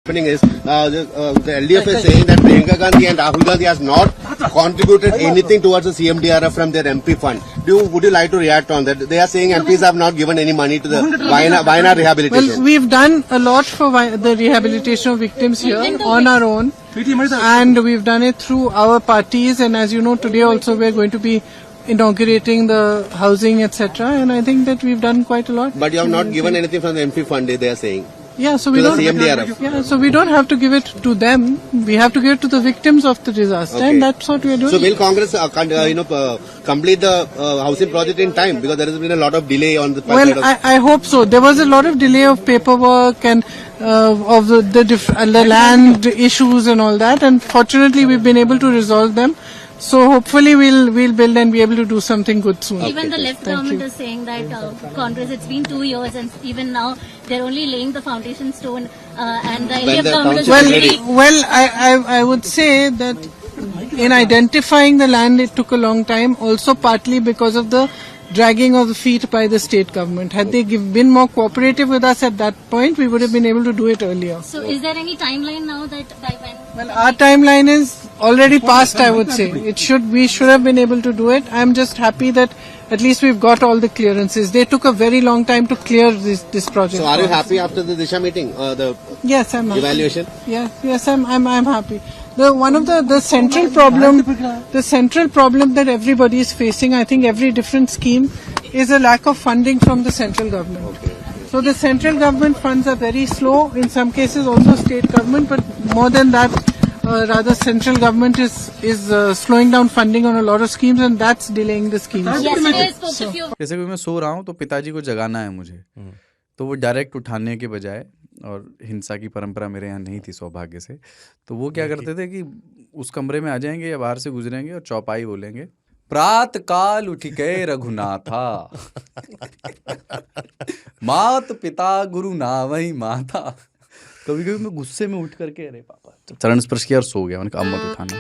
happening is the LDF is saying that Priyanka Gandhi and Rahul Gandhi has not contributed anything towards the CMDRF from their MP fund. Would you like to react on that? They are saying MPs have not given any money to the Wayanad rehabilitation. Well, we've done a lot for the rehabilitation of victims here on our own, and we've done it through our parties. And as you know, today also we're going to be inaugurating the housing, etc. And I think that we've done quite a lot. But you have not given anything from the MP fund, they are saying. Yeah, so we don't. Yeah, so we don't have to give it to them. We have to give it to the victims of the disaster, and that's what we are doing. So will Congress, complete the housing project in time, because there has been a lot of delay on the. Well, I hope so. There was a lot of delay of paperwork and of the land issues and all that, and fortunately we've been able to resolve them. So hopefully we'll build and be able to do something good soon. Even the left government is saying that Congress, it's been 2 years and even now they're only laying the foundation stone, and the LDF government is well, I would say that in identifying the land it took a long time, also partly because of the dragging of the feet by the state government. Had they been more cooperative with us at that point, we would have been able to do it earlier. So is there any timeline now that by when? Well, our timeline is already passed, I would say. We should have been able to do it. I'm just happy that at least we've got all the clearances. They took a very long time to clear this project. So are you happy after the Disha meeting, yes, I'm happy. Evaluation? Yes, I'm happy. One of the central problem that everybody is facing, I think every different scheme, is a lack of funding from the central government. So the central government funds are very slow, in some cases also state government, but more than that, rather central government is slowing down funding on a lot of schemes, and that's delaying the schemes. जैसे कि मैं सो रहा हूँ तो पिताजी को जगाना है मुझे, तो वो डायरेक्ट उठाने के बजाय, और हिंसा की परंपरा मेरे यहाँ नहीं थी सौभाग्य से, तो वो क्या करते थे कि उस कमरे में आ जाएंगे या बाहर से गुजरेंगे और चौपाई बोलेंगे, प्रात काल उठ गए रघुनाथा, मात पिता गुरु नावई माता। कभी कभी मैं गुस्से में उठ करके अरे पापा चरण स्पर्श किया और सो गया, मैंने कहा अब मत उठाना।